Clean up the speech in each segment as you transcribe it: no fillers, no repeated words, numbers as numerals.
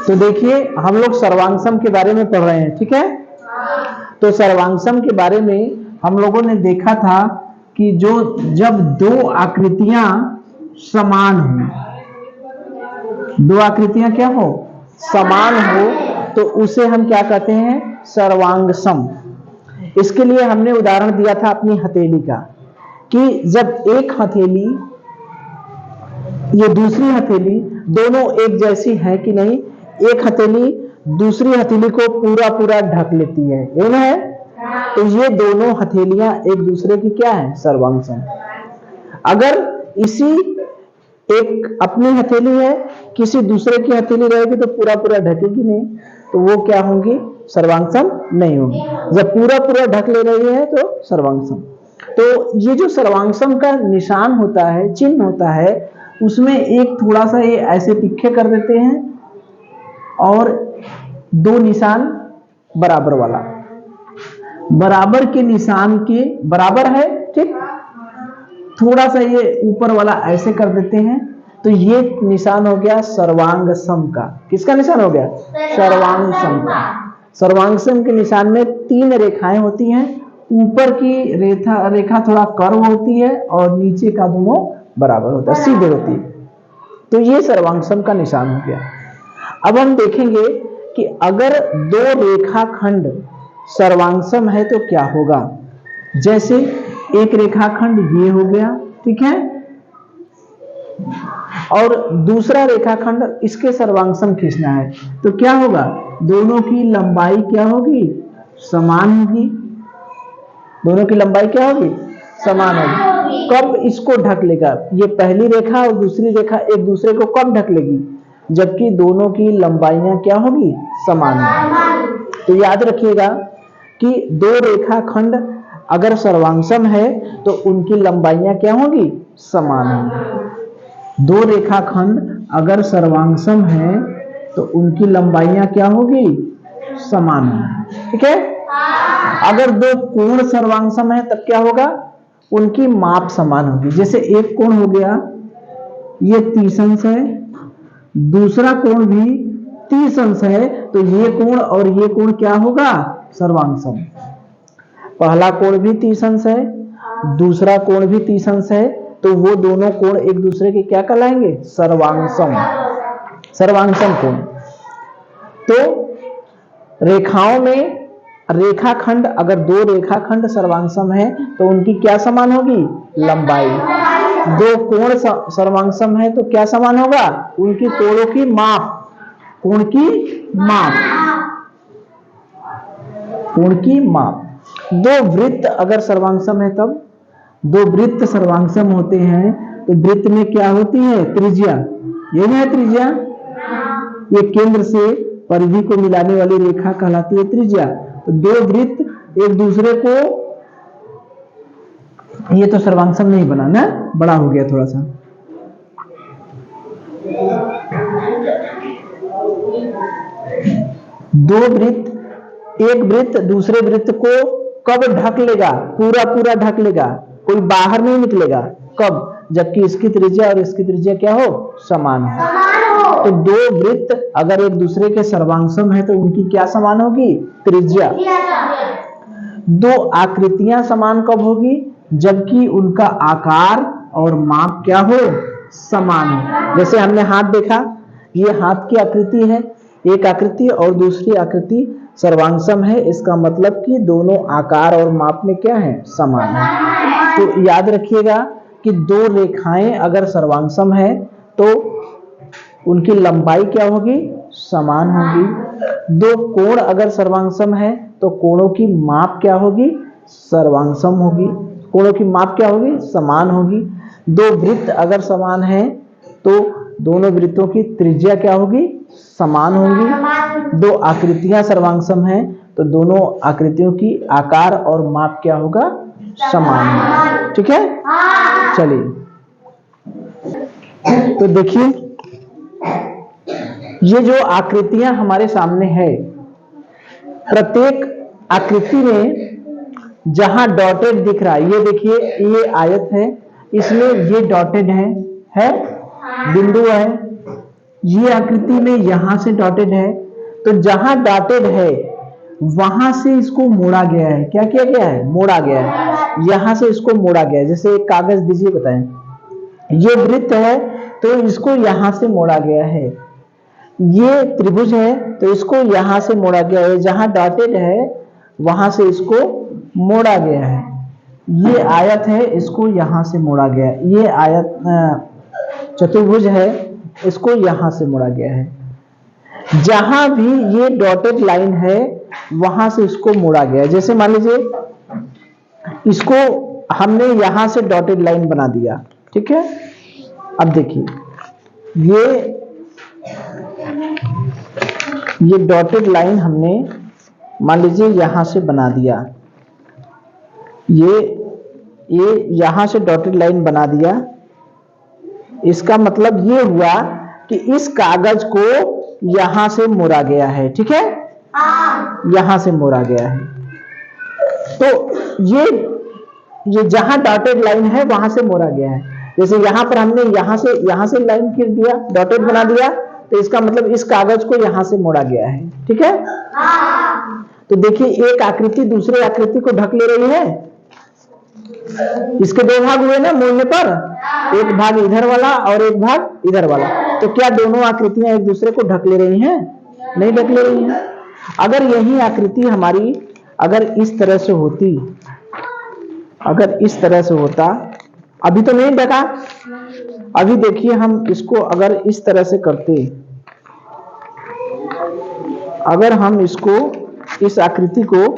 तो देखिए हम लोग सर्वांगसम के बारे में पढ़ रहे हैं, ठीक है। तो सर्वांगसम के बारे में हम लोगों ने देखा था कि जब दो आकृतियां समान हो, दो आकृतियां क्या हो, समान हो, तो उसे हम क्या कहते हैं, सर्वांगसम। इसके लिए हमने उदाहरण दिया था अपनी हथेली का, कि जब एक हथेली ये दूसरी हथेली दोनों एक जैसी है कि नहीं, एक हथेली दूसरी हथेली को पूरा पूरा ढक लेती है, ये ना है, तो ये दोनों हथेलियां एक दूसरे की क्या है, सर्वांगसम। अगर इसी एक अपनी हथेली है, किसी दूसरे की हथेली रहेगी तो पूरा पूरा ढकेगी नहीं, तो वो क्या होंगी, सर्वांगसम नहीं होगी। जब पूरा पूरा ढक ले रही है तो सर्वांगसम। तो ये जो सर्वांगसम का निशान होता है, चिन्ह होता है, उसमें एक थोड़ा सा ये ऐसे तिखे कर देते हैं और दो निशान बराबर वाला, बराबर के निशान के बराबर है, ठीक, थोड़ा सा ये ऊपर वाला ऐसे कर देते हैं, तो ये निशान हो गया सर्वांगसम का। किसका निशान हो गया, सर्वांगसम का। सर्वांगसम के निशान में तीन रेखाएं होती हैं, ऊपर की रेखा थोड़ा कर्व होती है और नीचे का दोनों बराबर होता है, सीधे होती है। तो ये सर्वांगसम का निशान हो गया। अब हम देखेंगे कि अगर दो रेखाखंड सर्वांगसम है तो क्या होगा। जैसे एक रेखाखंड ये हो गया, ठीक है, और दूसरा रेखाखंड इसके सर्वांगसम खींचना है, तो क्या होगा, दोनों की लंबाई क्या होगी, समान होगी। दोनों की लंबाई क्या होगी, समान होगी। कब इसको ढक लेगा, ये पहली रेखा और दूसरी रेखा एक दूसरे को कब ढक लेगी, जबकि दोनों की लंबाइयां क्या होगी, समान होगी। तो याद रखिएगा कि दो रेखाखंड अगर सर्वांगसम है तो उनकी लंबाइयां क्या होगी, समान होंगी। दो रेखाखंड अगर सर्वांगसम है तो उनकी लंबाइयां क्या होगी, समान होंगी, ठीक है। अगर दो कोण सर्वांगसम है तब क्या होगा, उनकी माप समान होगी। जैसे एक कोण हो गया ये 30 अंश है, दूसरा कोण भी 30 अंश है, तो ये कोण और ये कोण क्या होगा, सर्वांगसम। पहला कोण भी 30 अंश है, दूसरा कोण भी 30 अंश है, तो वो दोनों कोण एक दूसरे के क्या कहलाएंगे, सर्वांगसम, सर्वांगसम कोण। तो रेखाओं में रेखाखंड, अगर दो रेखाखंड सर्वांगसम है तो उनकी क्या समान होगी, लंबाई। दो कोण सर्वांगसम है तो क्या समान होगा, उनकी कोणों की माप, कोण की माप, कोण की माप। दो वृत्त अगर सर्वांगसम है तब, दो वृत्त सर्वांगसम होते हैं तो वृत्त में क्या होती है, त्रिज्या, ये है त्रिज्या, ये केंद्र से परिधि को मिलाने वाली रेखा कहलाती है त्रिज्या। तो दो वृत्त एक दूसरे को, ये तो सर्वांगसम नहीं बना ना, बड़ा हो गया थोड़ा सा। दो वृत्त, एक वृत्त दूसरे वृत्त को कब ढक लेगा, पूरा पूरा ढक लेगा, कोई बाहर नहीं निकलेगा, कब, जबकि इसकी त्रिज्या और इसकी त्रिज्या क्या हो, समान हो। तो दो वृत्त अगर एक दूसरे के सर्वांगसम है तो उनकी क्या समान होगी, त्रिज्या। दो आकृतियां समान कब होगी, जबकि उनका आकार और माप क्या हो, समान हो। जैसे हमने हाथ देखा, ये हाथ की आकृति है, एक आकृति और दूसरी आकृति सर्वांगसम है, इसका मतलब कि दोनों आकार और माप में क्या है, समान है। तो याद रखिएगा कि दो रेखाएं अगर सर्वांगसम है तो उनकी लंबाई क्या होगी, समान होगी। दो कोण अगर सर्वांगसम है तो कोणों की माप क्या होगी, सर्वांगसम होगी, कोणों की माप क्या होगी, समान होगी। दो वृत्त अगर समान है तो दोनों वृत्तों की त्रिज्या क्या होगी, समान होगी। दो आकृतियां सर्वांगसम है तो दोनों आकृतियों की आकार और माप क्या होगा, समान होगा, ठीक है। चलिए तो देखिए, ये जो आकृतियां हमारे सामने है, प्रत्येक आकृति में जहां डॉटेड दिख रहा है, ये देखिए ये आयत है, इसमें ये डॉटेड है, है, बिंदु है। ये आकृति में यहां से डॉटेड है, तो जहां डॉटेड है वहां से इसको मोड़ा गया है। क्या किया गया है? मोड़ा गया है। यहां से इसको मोड़ा गया है। जैसे एक कागज दीजिए, बताएं, ये वृत्त है तो इसको यहां से मोड़ा गया है। ये त्रिभुज है तो इसको यहां से मोड़ा गया है। जहां डॉटेड है वहां से इसको मोड़ा गया है। ये आयत है, इसको यहां से मोड़ा गया है। ये आयत चतुर्भुज है, इसको यहां से मोड़ा गया है। जहां भी ये डॉटेड लाइन है वहां से इसको मोड़ा गया है। जैसे मान लीजिए इसको हमने यहां से डॉटेड लाइन बना दिया, ठीक है। अब देखिए ये डॉटेड लाइन हमने मान लीजिए यहां से बना दिया। ये यहां से डॉटेड लाइन बना दिया। इसका मतलब ये हुआ कि इस कागज को यहां से मोड़ा गया है, ठीक है। यहां से मोड़ा गया है। तो ये जहां डॉटेड लाइन है वहां से मोड़ा गया है। जैसे यहां पर हमने यहां से लाइन खींच दिया, डॉटेड बना दिया, तो इसका मतलब इस कागज को यहां से मोड़ा गया है, ठीक है। तो देखिए एक आकृति दूसरे आकृति को ढक ले रही है। इसके दो भाग हुए ना मोड़ने पर, एक भाग इधर वाला और एक भाग इधर वाला। तो क्या दोनों आकृतियां एक दूसरे को ढक ले रही हैं? नहीं ढक ले रही हैं। अगर यही आकृति हमारी अगर इस तरह से होती, अगर इस तरह से होता, अभी तो नहीं ढका। अभी देखिए हम इसको अगर इस तरह से करते, अगर हम इसको इस आकृति को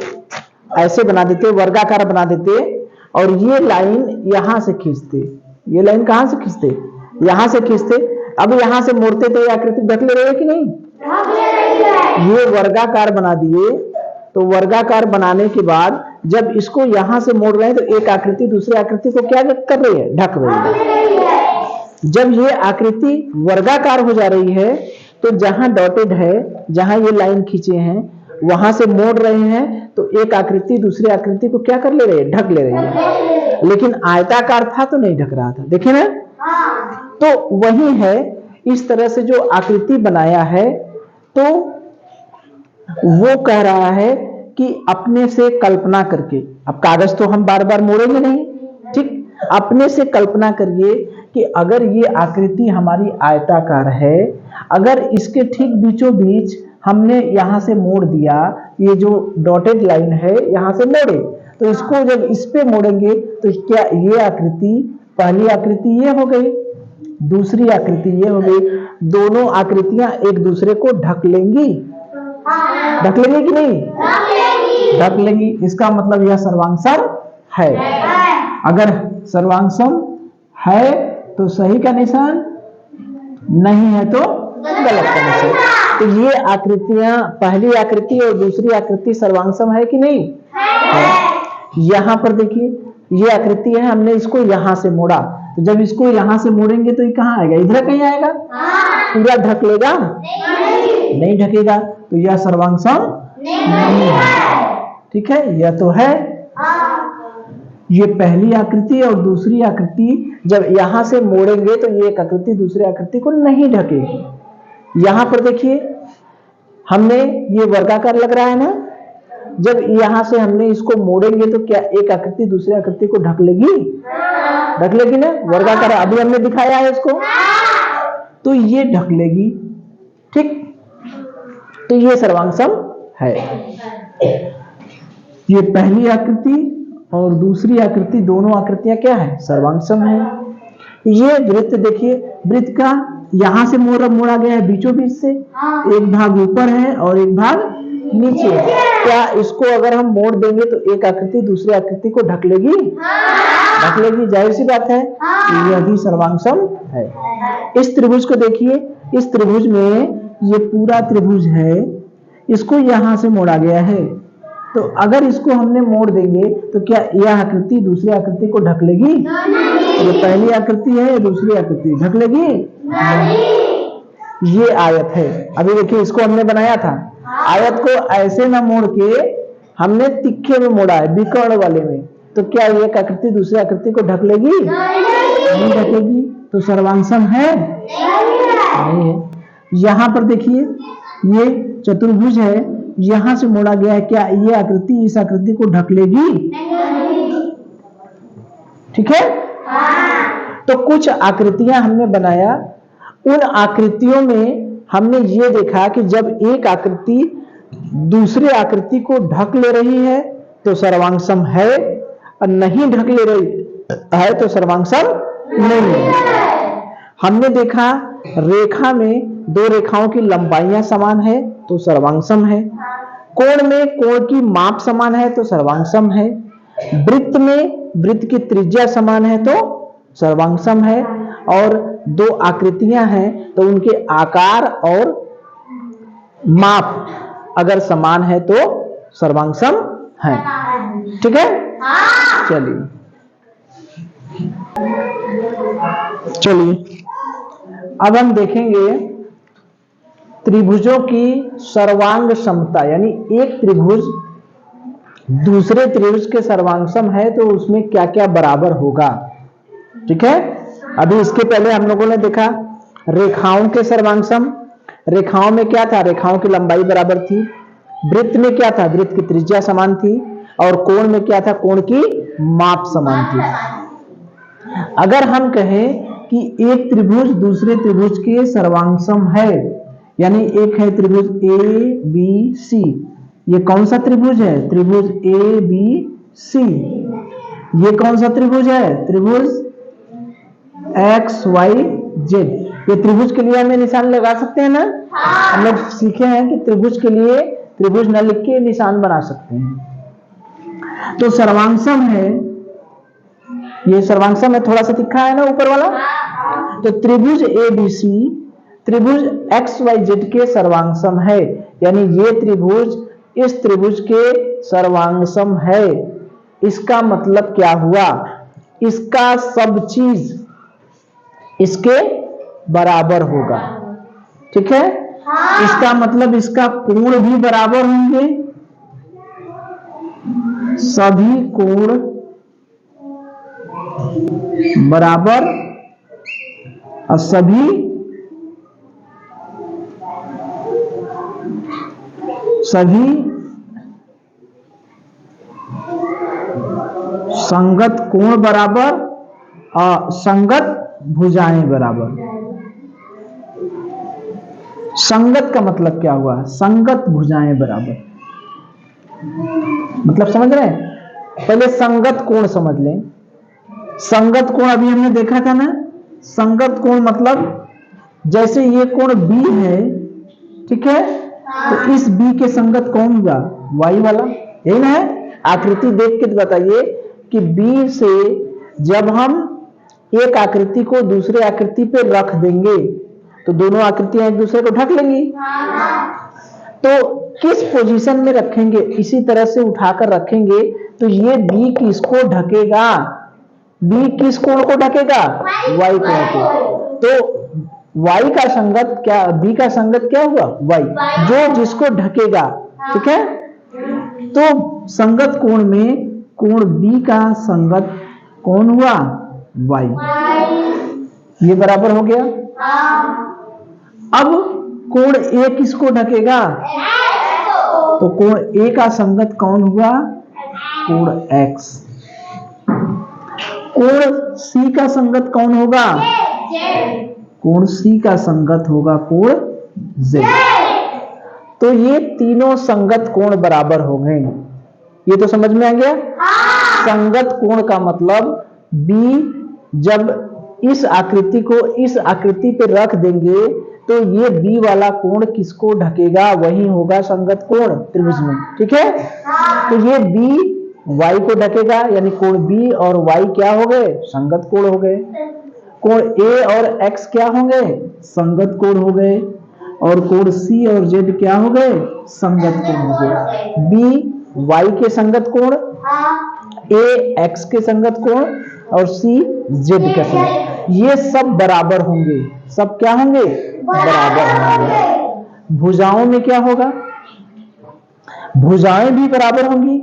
ऐसे बना देते, वर्गाकार बना देते, और ये लाइन यहां से खींचते। ये लाइन कहां से खींचते? यहां से खींचते। अब यहां से मोड़ते तो ये आकृति ढक ले रही है कि नहीं? ये वर्गाकार बना दिए, तो वर्गाकार बनाने के बाद जब इसको यहां से मोड़ रहे हैं तो एक आकृति दूसरी आकृति को क्या कर रही है? ढक रही है। जब ये आकृति वर्गाकार हो जा रही है तो जहां डॉटेड है, जहां ये लाइन खींचे हैं वहां से मोड़ रहे हैं, तो एक आकृति दूसरी आकृति को क्या कर ले रही है? ढक ले रही है। लेकिन आयताकार था तो नहीं ढक रहा था, देखे ना। तो वही है, इस तरह से जो आकृति बनाया है तो वो कह रहा है कि अपने से कल्पना करके, अब कागज तो हम बार बार मोड़ेंगे नहीं, ठीक। अपने से कल्पना करिए कि अगर ये आकृति हमारी आयताकार है, अगर इसके ठीक बीचों बीच हमने यहां से मोड़ दिया, ये जो डॉटेड लाइन है यहां से मोड़े, तो इसको जब इस पे मोड़ेंगे तो क्या ये आकृति, पहली आकृति ये हो गई, दूसरी आकृति ये हो गई, दोनों आकृतियां एक दूसरे को ढक लेंगी। ढक लेंगी कि नहीं? ढक लेंगी। इसका मतलब यह सर्वांगसम है। अगर सर्वांगसम है तो सही का निशान, नहीं है तो गलत का निशान। तो ये आकृतियां, पहली आकृति और दूसरी आकृति सर्वांगसम है कि नहीं? है। यहां पर देखिए ये आकृति है, हमने इसको यहां से मोड़ा, तो जब इसको यहां से मोड़ेंगे तो ये कहां आएगा? इधर कहीं आएगा। पूरा ढक लेगा? नहीं ढकेगा। तो यह सर्वांगसम नहीं है, ठीक है। यह तो है, ये पहली आकृति और दूसरी आकृति जब यहां से मोड़ेंगे तो ये एक आकृति दूसरी आकृति को नहीं ढकेगी। यहां पर देखिए हमने ये वर्गाकार लग रहा है ना, जब यहां से हमने इसको मोड़ेंगे तो क्या एक आकृति दूसरी आकृति को ढक लेगी? ढक लेगी ना, वर्गाकार। अभी हमने दिखाया है इसको, तो ये ढक लेगी, ठीक। तो ये सर्वांगसम है। ये पहली आकृति और दूसरी आकृति, दोनों आकृतियां क्या है? सर्वांगसम है। ये वृत्त देखिए, वृत्त का यहां से मोड़ा गया है बीचों बीच से, एक भाग ऊपर है और एक भाग नीचे है। क्या इसको अगर हम मोड़ देंगे तो एक आकृति दूसरी आकृति को ढक लेगी? ढक लेगी, जाहिर सी बात है। यह भी सर्वांगसम है। इस त्रिभुज को देखिए, इस त्रिभुज में ये पूरा त्रिभुज है, इसको यहां से मोड़ा गया है, तो अगर इसको हमने मोड़ देंगे तो क्या यह आकृति दूसरी आकृति को ढक लेगी? ये पहली आकृति है, दूसरी आकृति ढक लेगी? ये आयत है। अभी देखिए इसको हमने बनाया था, आयत को ऐसे ना मोड़ के हमने तिखे में मोड़ा है, विकर्ण वाले में, तो क्या ये आकृति दूसरी आकृति को ढक लेगी? नहीं ढकेगी। तो सर्वांग सम है? नहीं है। यहां पर देखिए ये चतुर्भुज है, यहां से मोड़ा गया है, क्या ये आकृति इस आकृति को ढक लेगी? ठीक है। तो कुछ आकृतियां हमने बनाया, उन आकृतियों में हमने ये देखा कि जब एक आकृति दूसरे आकृति को ढक ले रही है तो सर्वांग सम है, और नहीं ढक ले रही है तो सर्वांग सम नहीं है। हमने देखा रेखा में दो रेखाओं की लंबाइयां समान है तो सर्वांग सम है, कोण में कोण की माप समान है तो सर्वांग सम है, वृत्त में वृत्त की त्रिज्या समान है तो सर्वांग सम है, और दो आकृतियां हैं तो उनके आकार और माप अगर समान है तो सर्वांग सम है। ठीक है। चलिए अब हम देखेंगे त्रिभुजों की सर्वांग समता, यानी एक त्रिभुज दूसरे त्रिभुज के सर्वांग सम है तो उसमें क्या क्या बराबर होगा। ठीक है। अभी इसके पहले हम लोगों ने देखा रेखाओं के सर्वांग सम। रेखाओं में क्या था? रेखाओं की लंबाई बराबर थी। वृत्त में क्या था? वृत्त की त्रिज्या समान थी। और कोण में क्या था? कोण की माप समान थी। अगर हम कहें कि एक त्रिभुज दूसरे त्रिभुज के सर्वांग सम है, यानी एक है त्रिभुज ए बी सी, ये कौन सा त्रिभुज है? त्रिभुज ए बी सी। ये कौन सा त्रिभुज है? त्रिभुज एक्स वाई जेड। ये त्रिभुज के लिए हमें निशान लगा सकते हैं ना? हम लोग सीखे हैं कि त्रिभुज के लिए त्रिभुज न लिख के निशान बना सकते हैं। तो सर्वांग सम है, ये सर्वांग सम है, थोड़ा सा तिखा है ना ऊपर वाला। तो त्रिभुज ए बी सी त्रिभुज एक्स वाई जेड के सर्वांग सम है, यानी ये त्रिभुज इस त्रिभुज के सर्वांग सम है। इसका मतलब क्या हुआ? इसका सब चीज इसके बराबर होगा। ठीक है। इसका मतलब इसका कोण भी बराबर होंगे, सभी कोण बराबर, और सभी संगत कोण बराबर और संगत भुजाएं बराबर। संगत का मतलब क्या हुआ? संगत भुजाएं बराबर, मतलब समझ रहे हैं? पहले संगत कोण समझ लें। संगत कोण अभी हमने देखा था ना। संगत कोण मतलब जैसे ये कोण B है, ठीक है, तो इस B के संगत कौन हुआ? Y वाला, यही ना है? आकृति देख के बताइए कि B से जब हम एक आकृति को दूसरे आकृति पे रख देंगे तो दोनों आकृतियां एक दूसरे को ढक लेंगी। तो किस पोजीशन में रखेंगे? इसी तरह से उठाकर रखेंगे तो ये B किसको ढकेगा? B किस कोण को ढकेगा? Y कोण को। तो Y का संगत क्या? B का संगत क्या हुआ? Y, जो जिसको ढकेगा। ठीक है। तो संगत कोण में कोण B का संगत कौन हुआ? Y। ये बराबर हो गया। अब कोण A किसको ढकेगा? तो कोण A का संगत कौन हुआ? कोण X। कोण C का संगत कौन होगा? कोण C का संगत होगा कोण Z। तो ये तीनों संगत कोण बराबर हो गए। ये तो समझ में आ गया। संगत कोण का मतलब B जब इस आकृति को इस आकृति पे रख देंगे तो ये B वाला कोण किसको ढकेगा? वही होगा संगत कोण त्रिभुज में। ठीक है। तो ये B Y को ढकेगा, यानी कोण B और Y क्या हो गए? संगत कोण हो गए। कोण A और X क्या होंगे? संगत कोण हो गए। और कोण C और Z क्या हो गए? संगत कोण हो गए। B Y के संगत कोण, A X के संगत कोण और C Z के संगत, ये सब बराबर होंगे। सब क्या होंगे? बराबर होंगे। भुजाओं में क्या होगा? भुजाएं भी बराबर होंगी।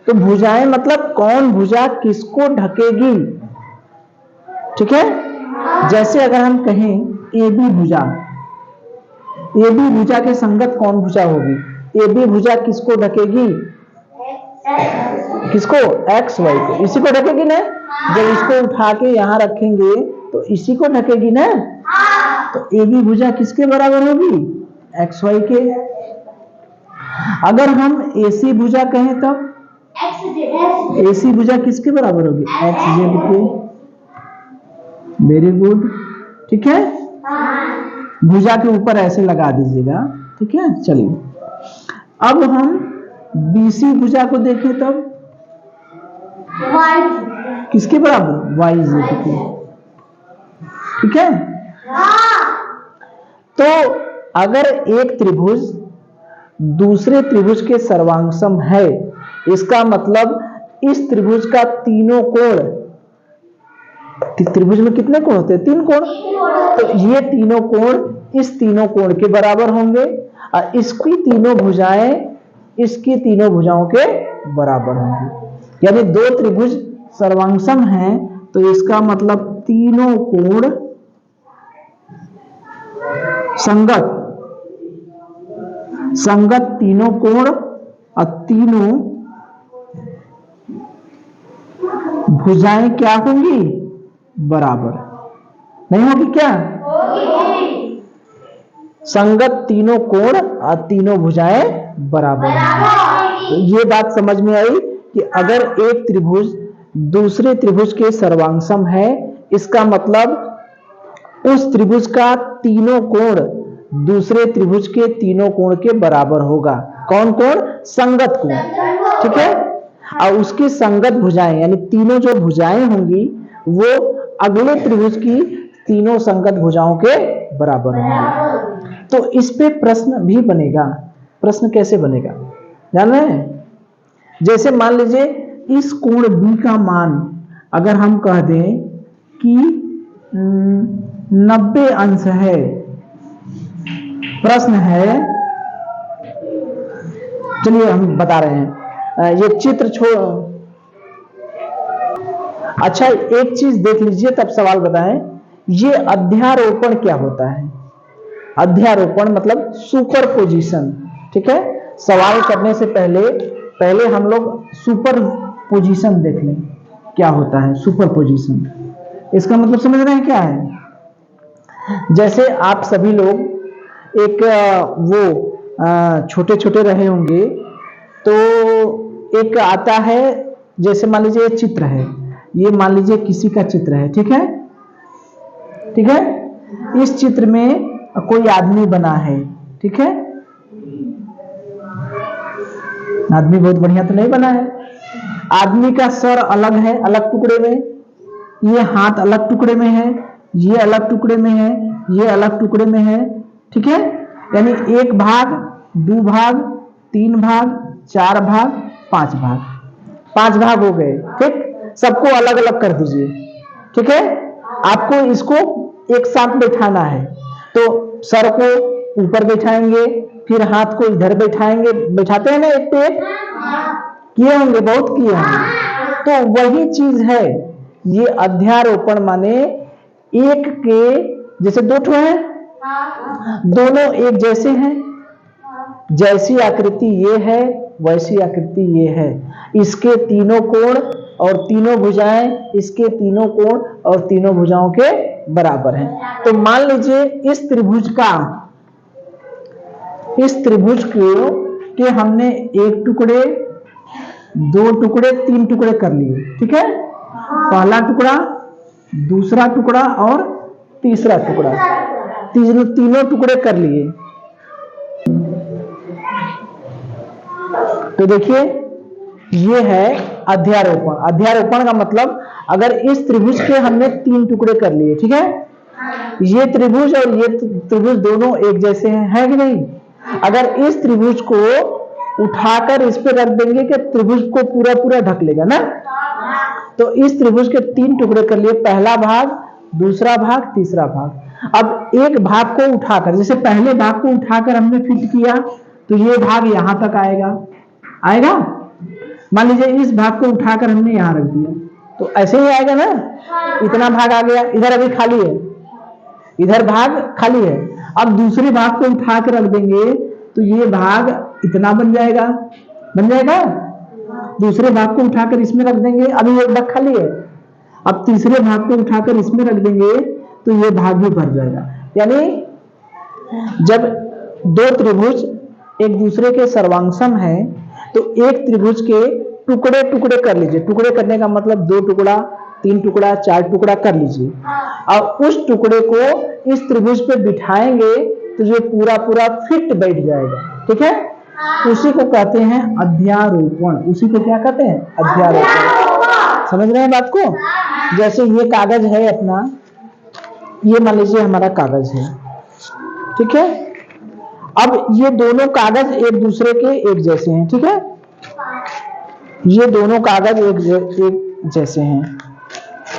तो भुजाएं मतलब कौन भुजा किसको ढकेगी? ठीक है। जैसे अगर हम कहें ए बी भुजा, ए बी भुजा के संगत कौन भुजा होगी? ए बी भुजा किसको ढकेगी? किसको? एक्स वाई को, इसी को ढकेगी ना। जब इसको उठा के यहाँ रखेंगे तो इसी को ढकेगी ना। तो ए बी भुजा किसके बराबर होगी? एक्स वाई के। अगर हम ए सी भुजा कहें तब ए सी भुजा किसके बराबर होगी? एक्स जेड के। वेरी गुड, ठीक है। भुजा के ऊपर ऐसे लगा दीजिएगा, ठीक है। चलिए अब हम बीसी भुजा को देखें तब किसके बराबर? वाई जेड के, ठीक है। तो अगर एक त्रिभुज दूसरे त्रिभुज के सर्वांगसम है, इसका मतलब इस त्रिभुज का तीनों कोण, त्रिभुज में कितने कोण होते हैं? 3 कोण। तो ये तीनों कोण इस तीनों कोण के बराबर होंगे और इसकी तीनों भुजाएं इसकी तीनों भुजाओं के बराबर होंगी। यानी दो त्रिभुज सर्वांगसम हैं तो इसका मतलब तीनों कोण संगत, संगत तीनों कोण और तीनों भुजाएं क्या होंगी? बराबर। नहीं होगी क्या? संगत तीनों कोण और तीनों भुजाएं बराबर होंगी। तो ये बात समझ में आई कि अगर एक त्रिभुज दूसरे त्रिभुज के सर्वांगसम है, इसका मतलब उस त्रिभुज का तीनों कोण दूसरे त्रिभुज के तीनों कोण के बराबर होगा। कौन कोण? संगत कोण, ठीक है। और उसकी संगत भुजाएं यानी तीनों जो भुजाएं होंगी वो अगले त्रिभुज की तीनों संगत भुजाओं के बराबर होंगे। तो इस पे प्रश्न भी बनेगा। प्रश्न कैसे बनेगा जान रहे हैं? जैसे मान लीजिए इस कोण बी का मान अगर हम कह दें कि 90 अंश है, प्रश्न है, चलिए हम बता रहे हैं, ये चित्र छोड़। अच्छा एक चीज देख लीजिए तब सवाल बताएं, ये अध्यारोपण क्या होता है? अध्यारोपण मतलब सुपरपोजिशन, ठीक है। सवाल करने से पहले हम लोग सुपर पोजिशन देख लें क्या होता है। सुपरपोजिशन इसका मतलब समझ रहे हैं क्या है? जैसे आप सभी लोग एक वो छोटे छोटे रहे होंगे तो एक आता है, जैसे मान लीजिए ये चित्र है, ये मान लीजिए किसी का चित्र है, ठीक है, ठीक है। इस चित्र में कोई आदमी बना है, ठीक है। आदमी बहुत बढ़िया तो नहीं बना है। आदमी का सर अलग है, अलग टुकड़े में, ये हाथ अलग टुकड़े में है, ये अलग टुकड़े में है, ये अलग टुकड़े में है, ठीक है। यानी 1 भाग 2 भाग 3 भाग 4 भाग 5 भाग, 5 भाग हो गए, ठीक। सबको अलग अलग कर दीजिए, ठीक है। आपको इसको एक साथ बैठाना है तो सर को ऊपर बैठाएंगे, फिर हाथ को इधर बैठाएंगे, बैठाते हैं ना एक पे एक, किए होंगे, बहुत किए होंगे। तो वही चीज है ये अध्यारोपण, माने एक के जैसे 2 ठो है, दोनों एक जैसे हैं, जैसी आकृति ये है वैसी आकृति ये है, इसके तीनों कोण और तीनों भुजाएं इसके तीनों कोण और तीनों भुजाओं के बराबर हैं। तो मान लीजिए इस त्रिभुज के हमने 1 टुकड़े 2 टुकड़े 3 टुकड़े कर लिए, ठीक है। पहला टुकड़ा, दूसरा टुकड़ा और तीसरा टुकड़ा, तीनों टुकड़े कर लिए। तो देखिए ये है अध्यारोपण। अध्यारोपण का मतलब अगर इस त्रिभुज के हमने 3 टुकड़े कर लिए, ठीक है, ये त्रिभुज और ये त्रिभुज दोनों एक जैसे हैं, है कि नहीं। अगर इस त्रिभुज को उठाकर इस पे रख देंगे कि त्रिभुज को पूरा पूरा ढक लेगा ना, तो इस त्रिभुज के 3 टुकड़े कर लिए, पहला भाग, दूसरा भाग, तीसरा भाग। अब एक भाग को उठाकर, जैसे पहले भाग को उठाकर हमने फिट किया तो ये भाग यहां तक आएगा, आएगा। मान लीजिए इस भाग को उठाकर हमने यहां रख दिया, तो ऐसे ही आएगा ना, इतना भाग आ गया, इधर अभी खाली है, इधर भाग खाली है। अब दूसरे भाग को उठा के रख देंगे तो ये भाग इतना बन जाएगा, बन जाएगा। दूसरे भाग को उठाकर इसमें रख देंगे, अभी एक भाग खाली है, अब तीसरे भाग को उठाकर इसमें रख देंगे तो ये भाग भी भर जाएगा। यानी जब दो त्रिभुज एक दूसरे के सर्वांगसम है तो एक त्रिभुज के टुकड़े टुकड़े कर लीजिए। टुकड़े करने का मतलब 2 टुकड़ा, 3 टुकड़ा, 4 टुकड़ा कर लीजिए, और उस टुकड़े को इस त्रिभुज पे बिठाएंगे तो जो पूरा पूरा फिट बैठ जाएगा। ठीक है, उसी को कहते हैं अध्यारोपण। उसी को क्या कहते हैं? अध्यारोपण। समझ रहे हैं बात को? जैसे ये कागज है अपना, ये मान लीजिए हमारा कागज है, ठीक है। अब ये दोनों कागज एक दूसरे के एक जैसे हैं, ठीक है, ये दोनों कागज एक जैसे हैं।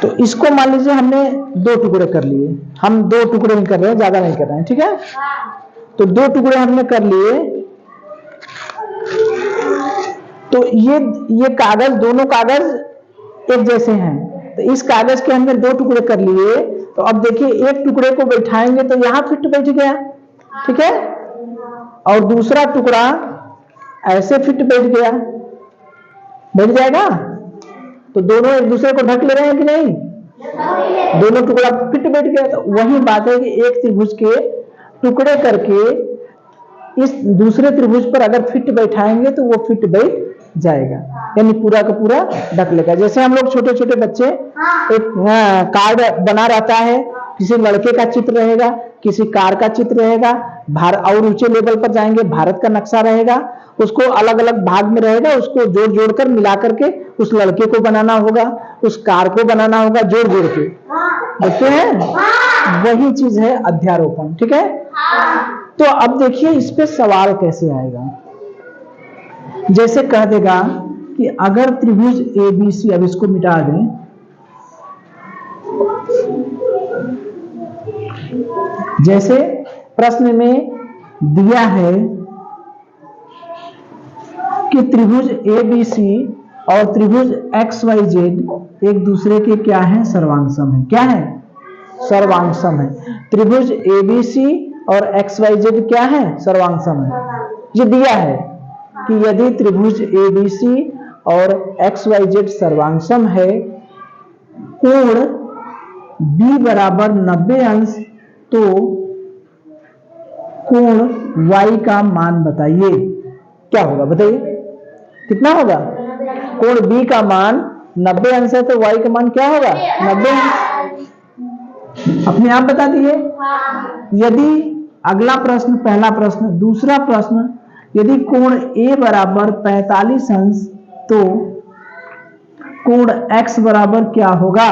तो इसको मान लीजिए हमने 2 टुकड़े कर लिए, हम 2 टुकड़े नहीं कर रहे हैं, ज्यादा नहीं कर रहे हैं, ठीक है। तो 2 टुकड़े हमने कर लिए, तो ये कागज, दोनों कागज एक जैसे हैं, तो इस कागज के हमने 2 टुकड़े कर लिए। तो अब देखिए एक टुकड़े को बैठाएंगे तो यहां फिट बैठ गया, ठीक है, और दूसरा टुकड़ा ऐसे फिट बैठ गया, बैठ जाएगा। तो दोनों एक दूसरे को ढक ले रहे हैं कि नहीं? दोनों टुकड़ा फिट बैठ गया। तो वही बात है कि एक त्रिभुज के टुकड़े करके इस दूसरे त्रिभुज पर अगर फिट बैठाएंगे तो वो फिट बैठ जाएगा, यानी पूरा का पूरा ढक लेगा। जैसे हम लोग छोटे छोटे बच्चे एक कार्ड बना रहता है, किसी लड़के का चित्र रहेगा, किसी कार का चित्र रहेगा, और ऊंचे लेवल पर जाएंगे भारत का नक्शा रहेगा, उसको अलग अलग भाग में रहेगा, उसको जोड़ जोड़ कर मिला करके उस लड़के को बनाना होगा, उस कार को बनाना होगा, जोड़ जोड़ के, देखते हैं, वही चीज है अध्यारोपण। ठीक है, तो अब देखिए इस पे सवाल कैसे आएगा। जैसे कह देगा कि अगर त्रिभुज ABC, अब इसको मिटा दें, जैसे प्रश्न में दिया है कि त्रिभुज ABC और त्रिभुज XYZ एक दूसरे के क्या है? सर्वांगसम है। क्या है? सर्वांगसम है। त्रिभुज ABC और XYZ क्या है? सर्वांगसम है। ये दिया है कि यदि त्रिभुज ABC और XYZ सर्वांगसम है, कोण B बराबर 90 अंश, तो कोण Y का मान बताइए। क्या होगा बताइए, कितना होगा? कोण B का मान 90 अंश है तो Y का मान क्या होगा? 90 अंश। अपने आप बता दिए। यदि अगला प्रश्न, पहला प्रश्न, दूसरा प्रश्न, यदि कोण A बराबर 45 अंश तो कोण X बराबर क्या होगा?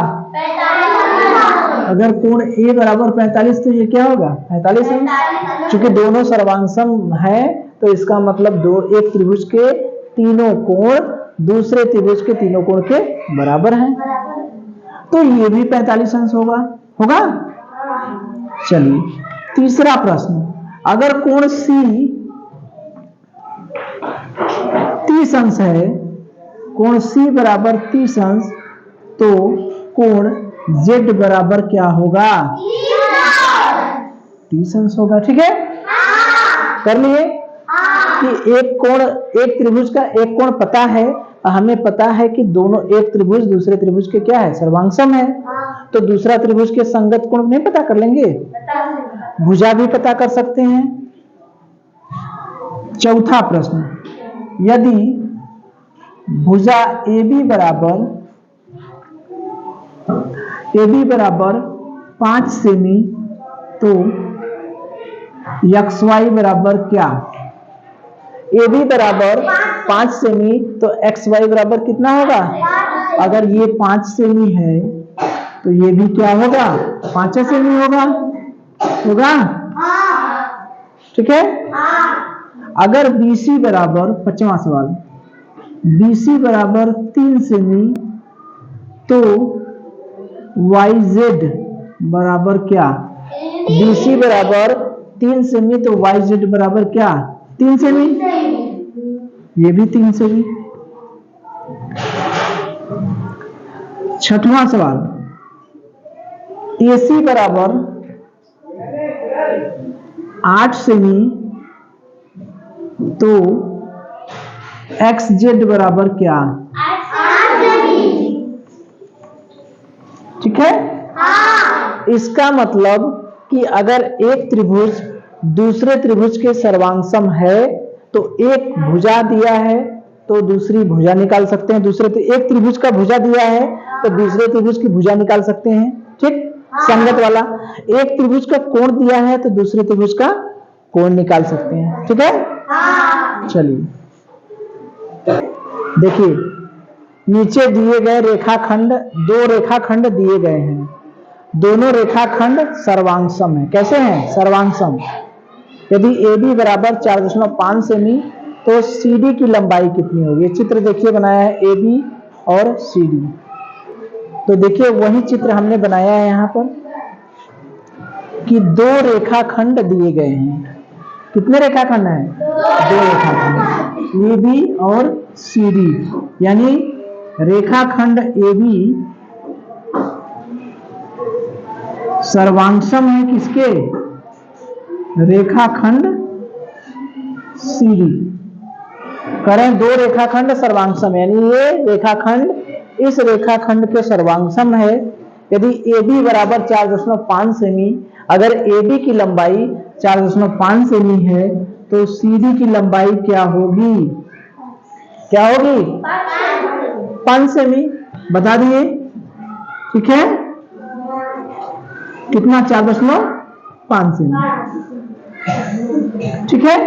अगर कोण A बराबर 45 तो ये क्या होगा? 45 अंश। चूंकि दोनों सर्वांगसम है तो इसका मतलब एक त्रिभुज के तीनों कोण दूसरे त्रिभुज के तीनों कोण के बराबर हैं, तो ये भी 45 अंश होगा। होगा? चलिए तीसरा प्रश्न, अगर कोण C 30 अंश है, कोण C बराबर 30 अंश, तो कोण Z बराबर क्या होगा? 30 अंश होगा। ठीक है, कर लिए कि एक त्रिभुज का एक कोण पता है, हमें पता है कि दोनों एक त्रिभुज दूसरे त्रिभुज के क्या है? सर्वांगसम है। तो दूसरा त्रिभुज के संगत कोण नहीं पता कर लेंगे, भुजा भी पता कर सकते हैं। चौथा प्रश्न, यदि भुजा AB बराबर 5 सेमी तो XY बराबर क्या? AB बराबर 5 सेमी तो XY बराबर कितना होगा? अगर ये 5 सेमी है तो ये भी क्या होगा? 5 सेमी होगा। होगा? ठीक है। अगर BC बराबर, 5वां सवाल, BC बराबर 3 सेमी तो YZ बराबर क्या? BC बराबर 3 सेमी तो YZ बराबर क्या? 3 सेमी। ये भी 3 सेमी। छठवां सवाल, AC बराबर 8 सेमी तो XZ बराबर क्या? ठीक है। इसका मतलब कि अगर एक त्रिभुज दूसरे त्रिभुज के सर्वांगसम है तो एक भुजा दिया है तो दूसरी भुजा निकाल सकते हैं। एक त्रिभुज का भुजा दिया है तो दूसरे त्रिभुज की भुजा निकाल सकते हैं। ठीक, संगत वाला। एक त्रिभुज का कोण दिया है तो दूसरे त्रिभुज का कोण निकाल सकते हैं। ठीक है। चलिए देखिए, नीचे दिए गए रेखाखंड, दो रेखाखंड दिए गए हैं, दोनों रेखाखंड सर्वांगसम है। कैसे हैं? सर्वांगसम। यदि AB बराबर 4.5 सेमी तो CD की लंबाई कितनी होगी? चित्र देखिए बनाया है AB और CD। तो देखिए वही चित्र हमने बनाया है यहाँ पर कि दो रेखाखंड दिए गए हैं। कितने रेखाखंड हैं? दो रेखाखंड, AB और CD। यानी रेखाखंड AB सर्वांगसम है किसके? रेखाखंड CD। करें दो रेखाखंड सर्वांगसम, यानी ये रेखाखंड इस रेखाखंड के सर्वांगसम है। यदि AB बराबर 4.5 सेमी, अगर AB की लंबाई 4.5 सेमी है तो CD की लंबाई क्या होगी? क्या होगी? 5 सेमी। बता दिए। ठीक है। कितना? 4.5 सेमी। ठीक है।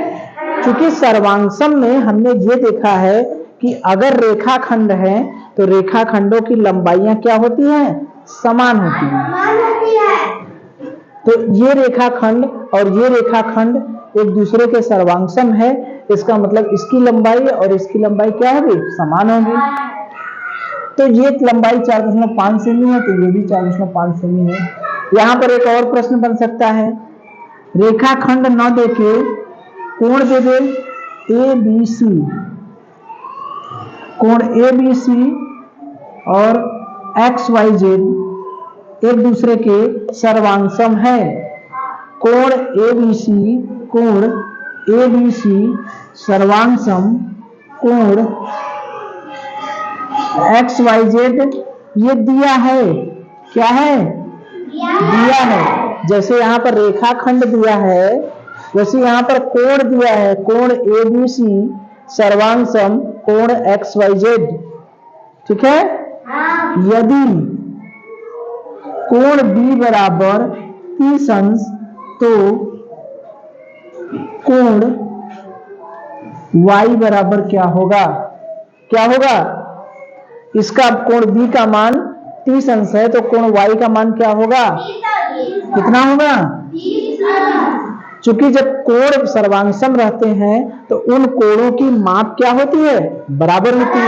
क्योंकि सर्वांगसम में हमने ये देखा है कि अगर रेखाखंड है तो रेखाखंडों की लंबाइयां क्या होती हैं? समान होती हैं। तो ये रेखाखंड और ये रेखाखंड एक दूसरे के सर्वांगसम है। इसका मतलब इसकी लंबाई और इसकी लंबाई क्या होगी? समान होगी। तो ये लंबाई 4.5 सेमी है तो ये भी 4.5 सेमी है। यहां पर एक और प्रश्न बन सकता है, रेखाखंड न देके कोण दे दे ABC, कोण ABC और XYZ एक दूसरे के सर्वांगसम है। कोण ABC सर्वांगसम कोण XYZ ये दिया है। क्या है? दिया है। जैसे यहां पर रेखाखंड दिया है वैसे यहां पर कोण दिया है, कोण ABC सर्वांगसम कोण XYZ। ठीक है। यदि कोण B बराबर 30 अंश तो कोण Y बराबर क्या होगा? क्या होगा? इसका कोण B का मान 30 अंश है तो कोण Y का मान क्या होगा? कितना होगा? चूंकि जब कोण सर्वांगसम रहते हैं तो उन कोणों की माप क्या होती है? बराबर होती है।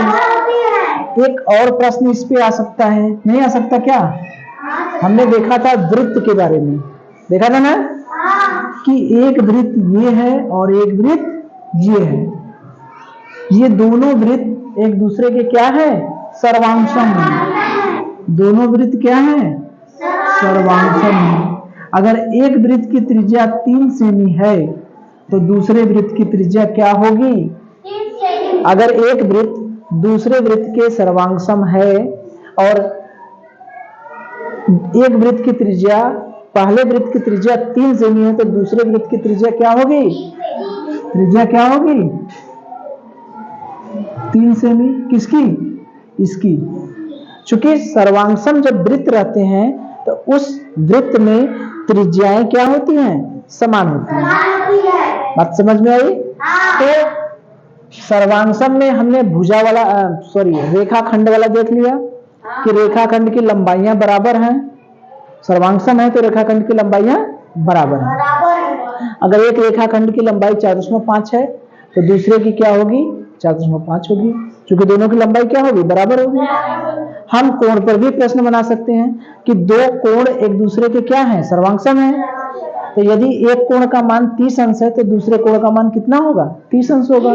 एक और प्रश्न इस पे आ सकता है, नहीं आ सकता क्या? हमने देखा था वृत्त के बारे में, देखा था ना कि एक वृत्त ये है और एक वृत्त ये है। ये दोनों वृत्त एक दूसरे के क्या है? सर्वांगसम है। दोनों वृत्त क्या है? सर्वांगसम है। अगर एक वृत्त की त्रिज्या 3 सेमी है तो दूसरे वृत्त की त्रिज्या क्या होगी? अगर एक वृत्त दूसरे वृत्त के सर्वांगसम है और एक वृत्त की त्रिज्या, पहले वृत्त की त्रिज्या 3 सेमी है तो दूसरे वृत्त की त्रिज्या क्या होगी? त्रिज्या क्या होगी? 3 सेमी। किसकी? इसकी। चूंकि सर्वांगसम जब वृत्त रहते हैं तो उस वृत्त में त्रिज्याएं क्या होती हैं? समान होती हैं। बात समझ में आई? तो सर्वांगसम में हमने भुजा वाला रेखाखंड वाला देख लिया कि रेखाखंड की लंबाइयां बराबर हैं। सर्वांगसम है तो रेखाखंड की लंबाइयां बराबर हैं। अगर एक रेखाखंड की लंबाई 4.5 है तो दूसरे की क्या होगी? 4.5 होगी, क्योंकि दोनों की लंबाई क्या होगी? बराबर होगी। हम कोण पर भी प्रश्न बना सकते हैं कि दो कोण एक दूसरे के क्या हैं? सर्वांगसम है। तो यदि एक कोण का मान 30 अंश है तो दूसरे कोण का मान कितना होगा? 30 अंश होगा।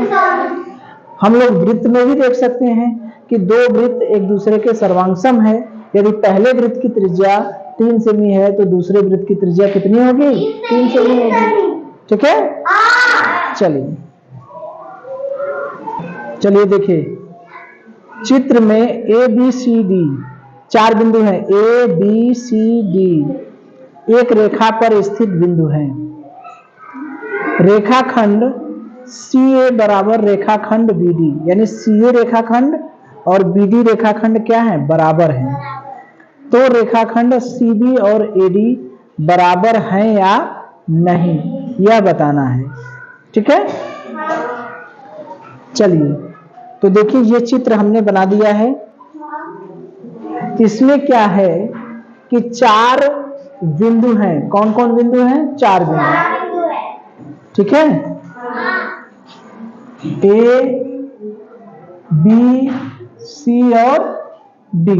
हम लोग वृत्त में भी देख सकते हैं कि दो वृत्त एक दूसरे के सर्वांगसम है यदि पहले वृत्त की त्रिज्या 3 सेमी है तो दूसरे वृत्त की त्रिज्या कितनी होगी? 3 सेमी होगी। ठीक है, चलिए चलिए देखिए, चित्र में ए बी सी डी 4 बिंदु हैं। ए बी सी डी एक रेखा पर स्थित बिंदु हैं। रेखाखंड सी ए बराबर रेखाखंड बी डी, यानी सी ए रेखाखंड और बी डी रेखाखंड क्या है? बराबर है। तो रेखाखंड सी बी और ए डी बराबर हैं या नहीं, यह बताना है। ठीक है, चलिए तो देखिए ये चित्र हमने बना दिया है। इसमें क्या है कि 4 बिंदु हैं। कौन कौन बिंदु हैं? 4 बिंदु। ठीक है, ए बी सी और डी,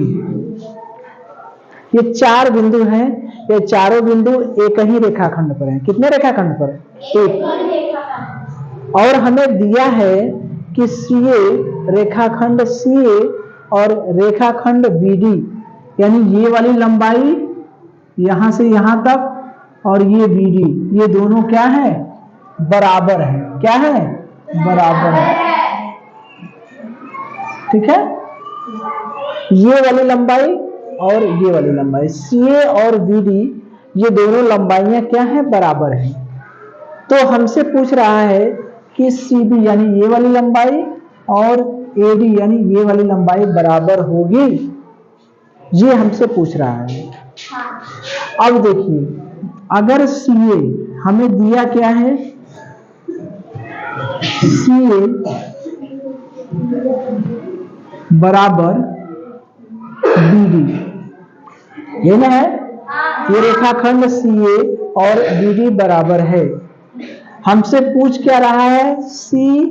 ये 4 बिंदु हैं। ये चारों बिंदु एक ही रेखाखंड पर हैं। कितने रेखाखंड पर? एक। और हमें दिया है कि सीए रेखाखंड सीए और रेखाखंड बीडी, यानी ये वाली लंबाई यहां से यहां तक और ये बीडी, ये दोनों क्या है? बराबर है। क्या है? बराबर है। ठीक है, ये वाली लंबाई और ये वाली लंबाई सीए और बीडी, ये दोनों लंबाइयां क्या है? बराबर है। तो हमसे पूछ रहा है कि सीबी यानी ये वाली लंबाई और एडी यानी ये वाली लंबाई बराबर होगी, ये हमसे पूछ रहा है। अब देखिए, अगर सीए हमें दिया क्या है? सीए बराबर बीडी, ये ना है, ये रेखाखंड सीए और बीडी बराबर है। हमसे पूछ क्या रहा है? सी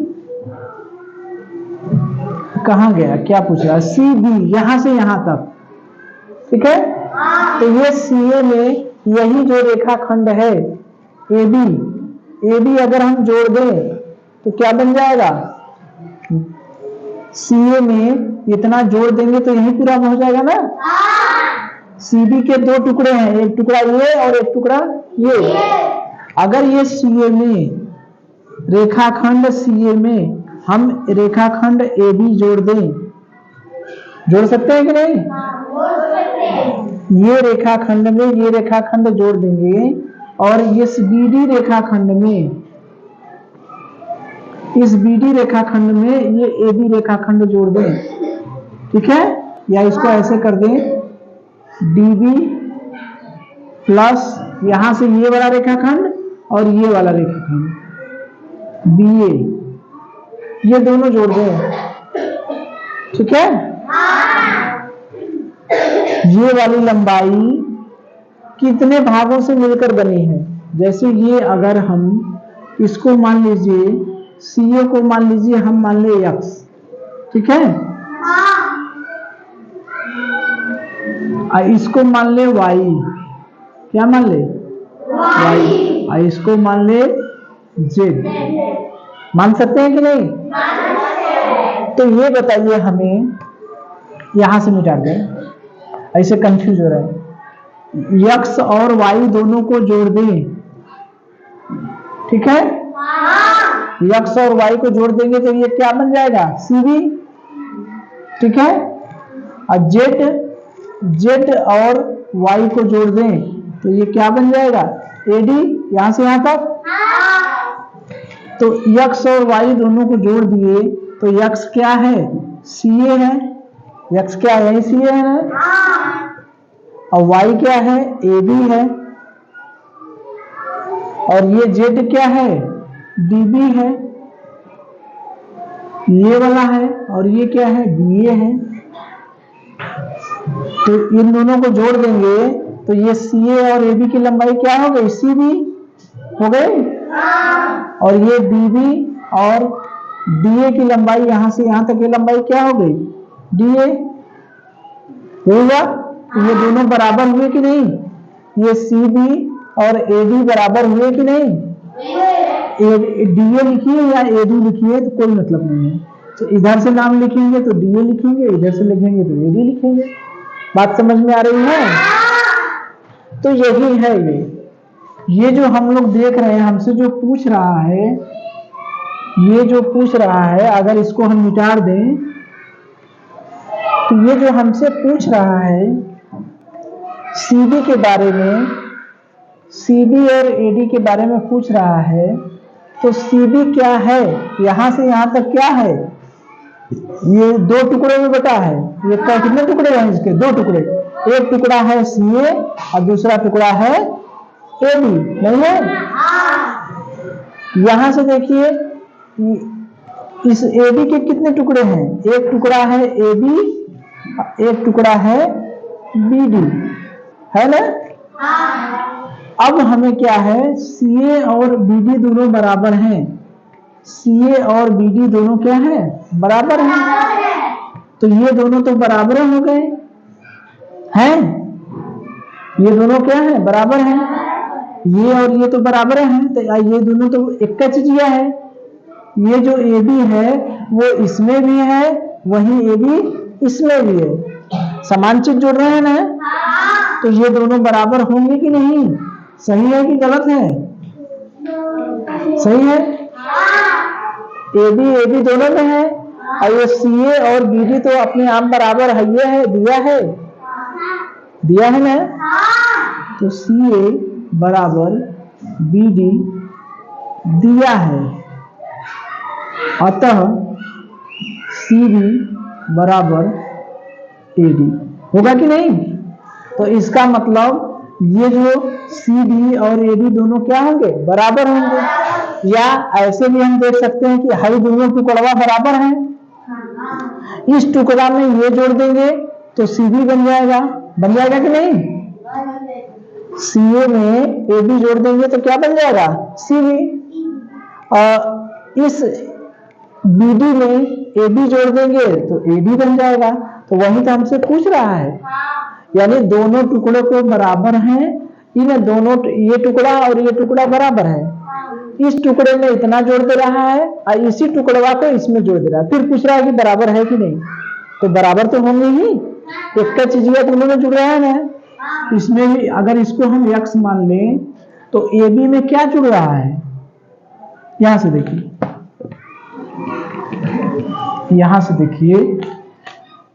कहां गया? क्या पूछ रहा है? सी बी यहां से यहां तक। ठीक है, तो ये सीए में यही जो रेखाखंड है एबी, एबी अगर हम जोड़ दें तो क्या बन जाएगा? सीए में इतना जोड़ देंगे तो यही पूरा हो जाएगा ना। सीबी के 2 टुकड़े हैं, एक टुकड़ा ये और एक टुकड़ा ये। अगर ये सीए में रेखाखंड सीए में हम रेखाखंड एबी जोड़ दें, जोड़ सकते हैं कि नहीं? ये रेखाखंड में ये रेखाखंड जोड़ देंगे और इस बीडी रेखाखंड में, इस बीडी रेखाखंड में ये एबी रेखाखंड जोड़ दें। ठीक है, या इसको ऐसे कर दें, डीबी प्लस यहां से ये वाला रेखाखंड और ये वाला रेखाखंड बीए, ये दोनों जोड़ दें। ठीक है, ये वाली लंबाई कितने भागों से मिलकर बनी है? जैसे ये अगर हम इसको मान लीजिए, सीए को मान लीजिए, हम मान ले एक्स। ठीक है, इसको मान ले वाई। क्या मान ले? वाई। इसको मान ले जेड। मान सकते हैं कि नहीं? तो ये बताइए हमें, यहां से मिटा दें, ऐसे कंफ्यूज हो रहा है। एक्स और वाई दोनों को जोड़ दें। ठीक है, एक्स और वाई को जोड़ देंगे तो ये क्या बन जाएगा? सीबी। ठीक है, और जेड और वाई को जोड़ दें तो ये क्या बन जाएगा? एडी, यहां से यहां तक। तो एक्स और वाई दोनों को जोड़ दिए तो एक्स क्या है? सीए है। एक्स क्या है? सीए है ना। और वाई क्या है? एबी है। और ये जेड क्या है? डीबी है। ये वाला है और ये क्या है? बीए है। तो इन दोनों को जोड़ देंगे तो ये सीए और एबी की लंबाई क्या हो गई? सीबी हो गई। और ये डीबी और डीए की लंबाई यहां से यहां तक की लंबाई क्या हो गई? डीए होगा। तो ये दोनों बराबर हुए कि नहीं? ये सीबी और एडी बराबर हुए कि नहीं? डीए लिखिए या एडी लिखिए तो कोई मतलब नहीं है। तो इधर से नाम लिखेंगे तो डीए लिखेंगे, इधर से लिखेंगे तो एडी लिखेंगे। बात समझ में आ रही है? तो यही है ये जो हम लोग देख रहे हैं, हमसे जो पूछ रहा है, ये जो पूछ रहा है, अगर इसको हम मिटा दें तो ये जो हमसे पूछ रहा है सीबी के बारे में, सीबी और एडी के बारे में पूछ रहा है, तो सीबी क्या है, यहां से यहां तक क्या है, ये दो टुकड़ों में बटा है। ये कितने टुकड़े हैं इसके? दो टुकड़े। एक टुकड़ा है सीए और दूसरा टुकड़ा है एबी, नहीं है? यहां से देखिए इस एबी के कितने टुकड़े हैं? एक टुकड़ा है एबी, एक टुकड़ा है बीडी, है ना? अब हमें क्या है, सीए और बीडी दोनों बराबर हैं। सीए और बीडी दोनों क्या है? बराबर हैं। तो ये दोनों तो बराबर हो गए हैं, ये दोनों क्या है? बराबर हैं। ये और ये तो बराबर हैं, तो ये दोनों तो एक का चीज है। ये जो ए बी है वो इसमें भी है, वही ए बी इसमें भी है। समान चीज जोड़ रहे हैं ना, तो ये दोनों बराबर होंगे कि नहीं? सही है कि गलत है? सही है। ए बी दोनों में है, और ये सी ए और बी डी तो अपने आप बराबर है, ये है, दिया है ना? तो सी ए बराबर बी डी दिया है, अतः सी बी बराबर ए डी होगा कि नहीं? तो इसका मतलब ये जो सी डी और ए डी दोनों क्या होंगे? बराबर होंगे। या ऐसे भी हम देख सकते हैं कि हर दोनों टुकड़ा बराबर हैं। इस टुकड़ा में ये जोड़ देंगे तो सी बी बन जाएगा कि नहीं? सी ए में ए बी जोड़ देंगे तो क्या बन जाएगा? C B. और इस बी डी में ए बी जोड़ देंगे तो ए डी बन जाएगा। तो वही तो हमसे पूछ रहा है, यानी दोनों टुकड़ों को बराबर हैं, इन दोनों, ये टुकड़ा और ये टुकड़ा बराबर है। इस टुकड़े में इतना जोड़ दे रहा है और इसी टुकड़ा को इसमें जोड़ दे रहा है, फिर पूछ रहा है कि बराबर है कि नहीं? तो बराबर तो होंगे ही, एक का चीज दोनों में जुड़ रहा है ना। इसमें भी अगर इसको हम x मान लें तो ए बी में क्या जुड़ रहा है? यहां से देखिए, यहां से देखिए,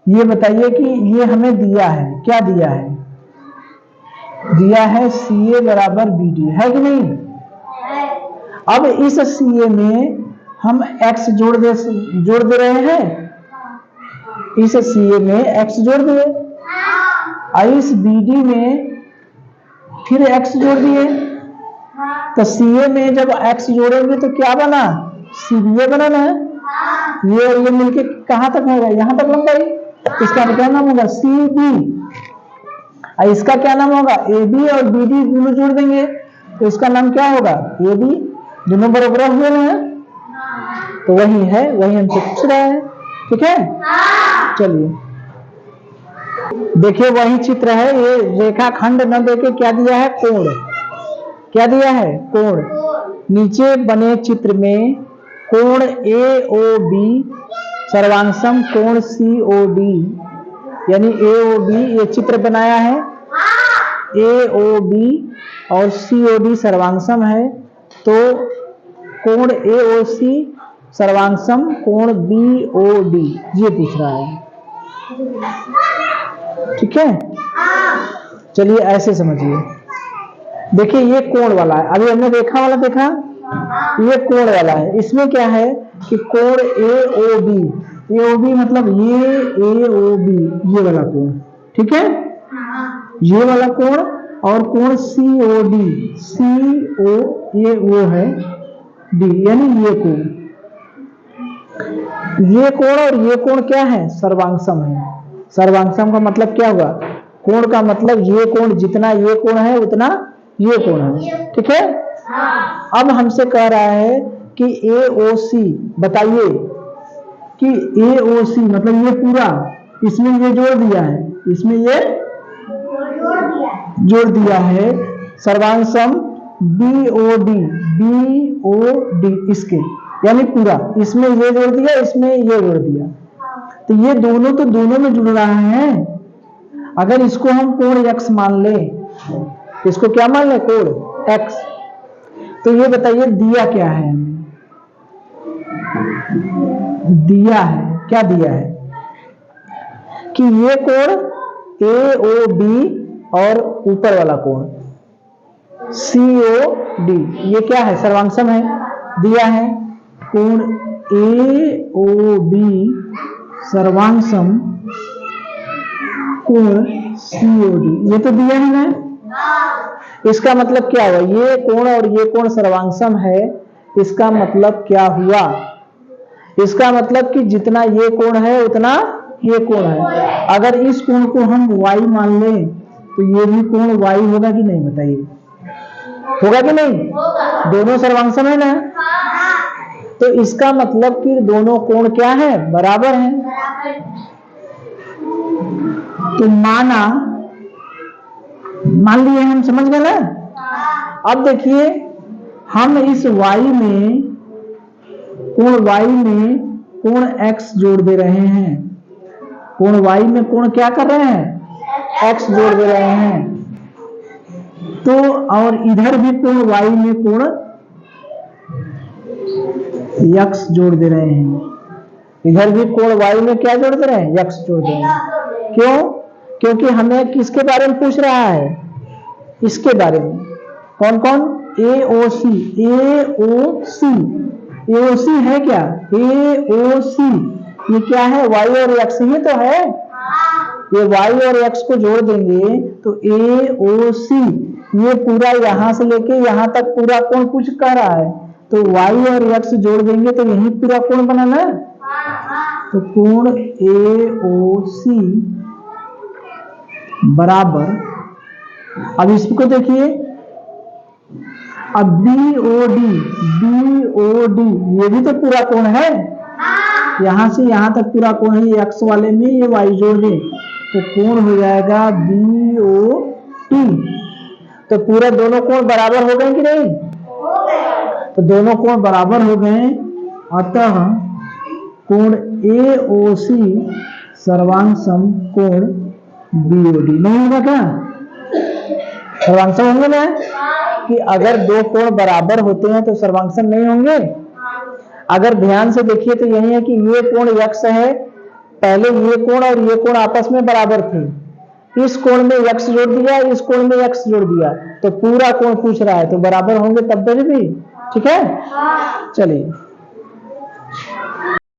ये बताइए कि ये हमें दिया है, क्या दिया है? दिया है सी ए बराबर बी डी, है कि नहीं? अब इस सी ए में हम x जोड़ दे रहे हैं, इस सी ए में x जोड़ दिए, और इस बी डी में फिर x जोड़ दिए। तो सी ए में जब x जोड़ेंगे तो क्या बना? सी बी ए बना ना। ये और ये मिलके कहां तक होगा? यहां तक लंबाई। इसका क्या नाम होगा? C B. और इसका क्या नाम होगा? ए बी और बी डी दोनों जोड़ देंगे तो इसका नाम क्या होगा? A B. दोनों बराबर हुए ना, तो वही है, वही हमसे पूछ रहा है। ठीक है, चलिए देखिए, वही चित्र है। ये रेखाखंड न देके क्या दिया है? कोण। क्या दिया है? कोण। नीचे बने चित्र में कोण ए ओ बी सर्वांगसम कोण सी ओ डी, यानी ए ओ बी, ये चित्र बनाया है। ए ओ बी और सी ओ डी सर्वांगसम है, तो कोण ए ओ सी सर्वांगसम कोण बी ओ डी, ये पूछ रहा है। ठीक है, चलिए ऐसे समझिए। देखिए ये कोण वाला है, अभी हमने रेखा वाला देखा, ये कोण वाला है। इसमें क्या है कि कोण ए ओ बी, ए ओ बी मतलब ये ए ओ बी, ये वाला कोण, ठीक है, ये वाला कोण, और कोण सी ओ डी, सी ओ, ये वो है डी, यानी ये कोण। ये कोण और ये कोण क्या है? सर्वांगसम है। सर्वांगसम का मतलब क्या हुआ? कोण का मतलब ये कोण, जितना ये कोण है उतना ये कोण है। ठीक है, अब हमसे कह रहा है कि ए ओ सी, बताइए कि ए ओ सी मतलब ये पूरा, इसमें ये जोड़ दिया है, इसमें ये जोड़ दिया है सर्वांगसम B O D, B O D, इसके यानी पूरा, इसमें ये जोड़ दिया, इसमें ये जोड़ दिया, तो ये दोनों तो दोनों में जुड़ रहा है। अगर इसको हम कोण x मान ले, इसको क्या मान ले, कोण x, तो ये बताइए दिया क्या है हमें, दिया है क्या, दिया है कि ये कोण AOB और ऊपर वाला कोण COD ये क्या है, सर्वांगसम है, दिया है कोण AOB सर्वांगसम कोण COD, ये तो दिया है ना। इसका मतलब क्या हुआ, ये कोण और ये कोण सर्वांगसम है, इसका मतलब क्या हुआ, इसका मतलब कि जितना ये कोण है उतना ये कोण है। अगर इस कोण को हम y मान लें तो ये भी कोण y होगा कि नहीं, बताइए होगा कि नहीं, दोनों सर्वांगसम है ना। तो इसका मतलब कि दोनों कोण क्या है, बराबर है। तो मान लिए हम, समझ गए ना। अब देखिए हम इस y में कोण x जोड़ दे रहे हैं, कोण y में कोण क्या कर रहे हैं, x जोड़ दे रहे हैं। तो और इधर भी कोण y में कोण x जोड़ दे रहे हैं, इधर भी कोण y में क्या जोड़ दे रहे हैं, x जोड़ दे रहे हैं। क्यों, क्योंकि हमें किसके बारे में पूछ रहा है, इसके बारे में, कौन कौन, AOC है क्या, AOC ये क्या है, y और x ही तो है, ये y और x को जोड़ देंगे तो AOC, ये पूरा यहां से लेके यहां तक पूरा कोण कुछ कर रहा है, तो y और x जोड़ देंगे तो यही पूरा कोण बना ना। तो कोण AOC बराबर, अब इसको देखिए, अब BOD ये भी तो पूरा कोण है, यहां से यहां तक पूरा कोण है, ये x वाले में ये y जोड़ दे तो कोण हो जाएगा BOT। तो पूरे दोनों कोण बराबर हो गए कि नहीं, तो दोनों कोण बराबर हो गए, अतः कोण AOC सर्वांगसम कोण BOD नहीं होगा क्या, सर्वांगसम होंगे ना, कि अगर दो कोण बराबर होते हैं तो सर्वांगसम नहीं होंगे। अगर ध्यान से देखिए तो यही है कि ये कोण x है, पहले ये कोण और ये कोण आपस में बराबर थे, इस कोण में x जोड़ दिया, इस कोण में x जोड़ दिया, तो पूरा कोण पूछ रहा है, तो बराबर होंगे तब भी, ठीक है। चलिए